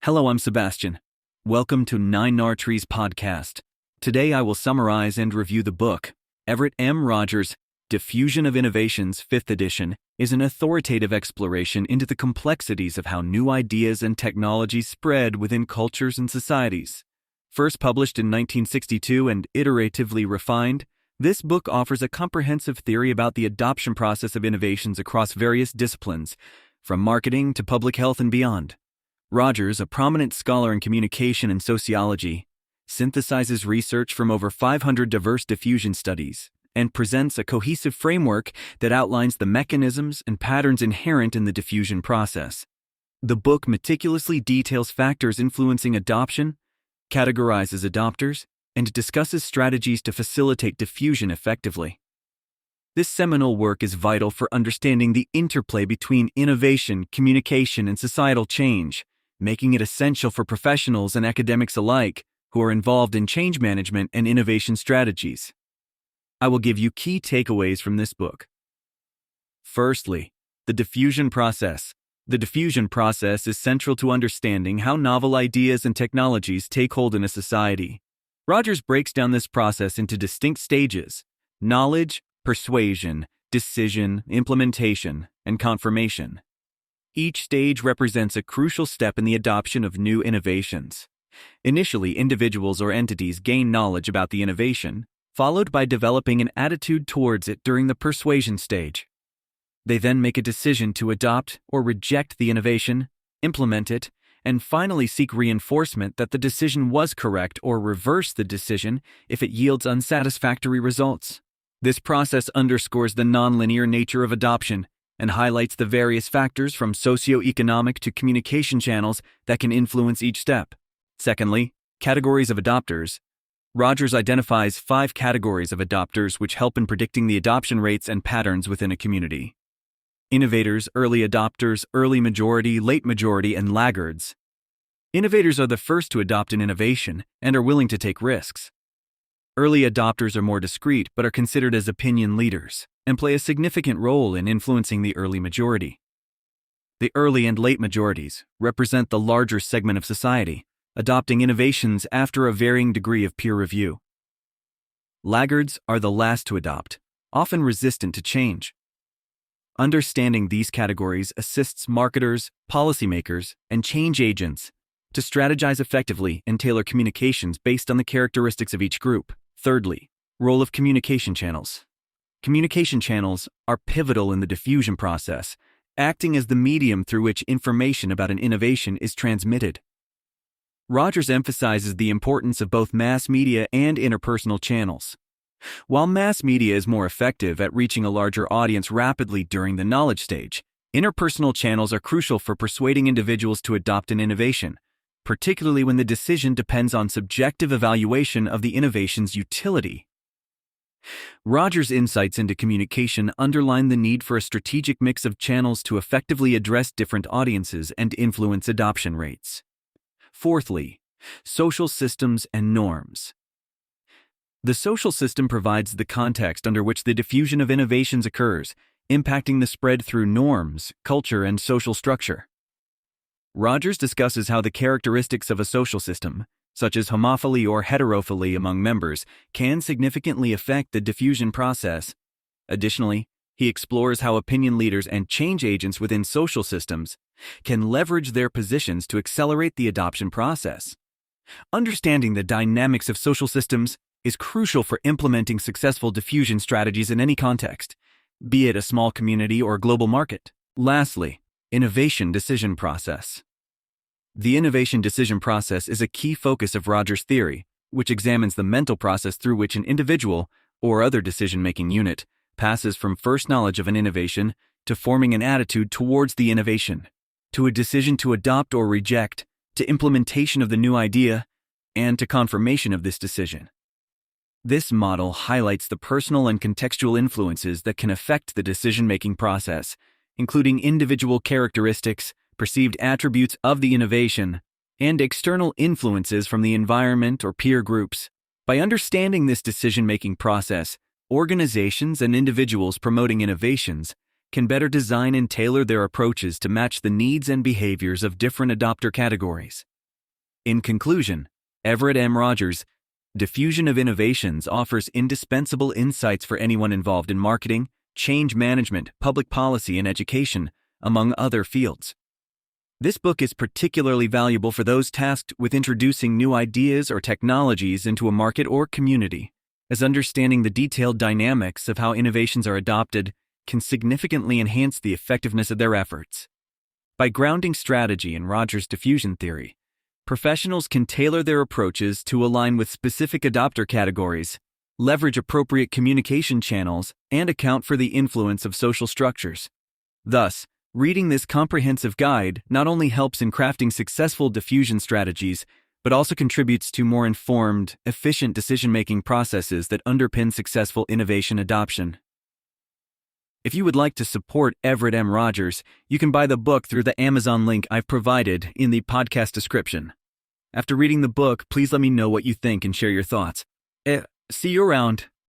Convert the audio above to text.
Hello, I'm Sebastian. Welcome to Nine Nar Trees podcast. Today I will summarize and review the book. Everett M. Rogers' Diffusion of Innovations, 5th edition, is an authoritative exploration into the complexities of how new ideas and technologies spread within cultures and societies. First published in 1962 and iteratively refined, this book offers a comprehensive theory about the adoption process of innovations across various disciplines, from marketing to public health and beyond. Rogers, a prominent scholar in communication and sociology, synthesizes research from over 500 diverse diffusion studies and presents a cohesive framework that outlines the mechanisms and patterns inherent in the diffusion process. The book meticulously details factors influencing adoption, categorizes adopters, and discusses strategies to facilitate diffusion effectively. This seminal work is vital for understanding the interplay between innovation, communication, and societal change, making it essential for professionals and academics alike who are involved in change management and innovation strategies. I will give you key takeaways from this book. Firstly, the diffusion process. The diffusion process is central to understanding how novel ideas and technologies take hold in a society. Rogers breaks down this process into distinct stages: knowledge, persuasion, decision, implementation, and confirmation. Each stage represents a crucial step in the adoption of new innovations. Initially, individuals or entities gain knowledge about the innovation, followed by developing an attitude towards it during the persuasion stage. They then make a decision to adopt or reject the innovation, implement it, and finally seek reinforcement that the decision was correct or reverse the decision if it yields unsatisfactory results. This process underscores the nonlinear nature of adoption and highlights the various factors from socioeconomic to communication channels that can influence each step. Secondly, categories of adopters. Rogers identifies 5 categories of adopters which help in predicting the adoption rates and patterns within a community. Innovators, early adopters, early majority, late majority, and laggards. Innovators are the first to adopt an innovation and are willing to take risks. Early adopters are more discreet but are considered as opinion leaders and play a significant role in influencing the early majority. The early and late majorities represent the larger segment of society, adopting innovations after a varying degree of peer review. Laggards are the last to adopt, often resistant to change. Understanding these categories assists marketers, policymakers, and change agents to strategize effectively and tailor communications based on the characteristics of each group. Thirdly, role of communication channels. Communication channels are pivotal in the diffusion process, acting as the medium through which information about an innovation is transmitted. Rogers emphasizes the importance of both mass media and interpersonal channels. While mass media is more effective at reaching a larger audience rapidly during the knowledge stage, interpersonal channels are crucial for persuading individuals to adopt an innovation, particularly when the decision depends on subjective evaluation of the innovation's utility. Rogers' insights into communication underline the need for a strategic mix of channels to effectively address different audiences and influence adoption rates. Fourthly, social systems and norms. The social system provides the context under which the diffusion of innovations occurs, impacting the spread through norms, culture, and social structure. Rogers discusses how the characteristics of a social system, such as homophily or heterophily among members, can significantly affect the diffusion process. Additionally, he explores how opinion leaders and change agents within social systems can leverage their positions to accelerate the adoption process. Understanding the dynamics of social systems is crucial for implementing successful diffusion strategies in any context, be it a small community or global market. Lastly, innovation decision process. The innovation decision process is a key focus of Rogers' theory, which examines the mental process through which an individual or other decision-making unit passes from first knowledge of an innovation to forming an attitude towards the innovation, to a decision to adopt or reject, to implementation of the new idea, and to confirmation of this decision. This model highlights the personal and contextual influences that can affect the decision-making process, including individual characteristics, perceived attributes of the innovation, and external influences from the environment or peer groups. By understanding this decision-making process, organizations and individuals promoting innovations can better design and tailor their approaches to match the needs and behaviors of different adopter categories. In conclusion, Everett M. Rogers' Diffusion of Innovations offers indispensable insights for anyone involved in marketing, change management, public policy, and education, among other fields. This book is particularly valuable for those tasked with introducing new ideas or technologies into a market or community, as understanding the detailed dynamics of how innovations are adopted can significantly enhance the effectiveness of their efforts. By grounding strategy in Rogers' diffusion theory, professionals can tailor their approaches to align with specific adopter categories, leverage appropriate communication channels, and account for the influence of social structures. Thus, reading this comprehensive guide not only helps in crafting successful diffusion strategies, but also contributes to more informed, efficient decision-making processes that underpin successful innovation adoption. If you would like to support Everett M. Rogers, you can buy the book through the Amazon link I've provided in the podcast description. After reading the book, please let me know what you think and share your thoughts. See you around.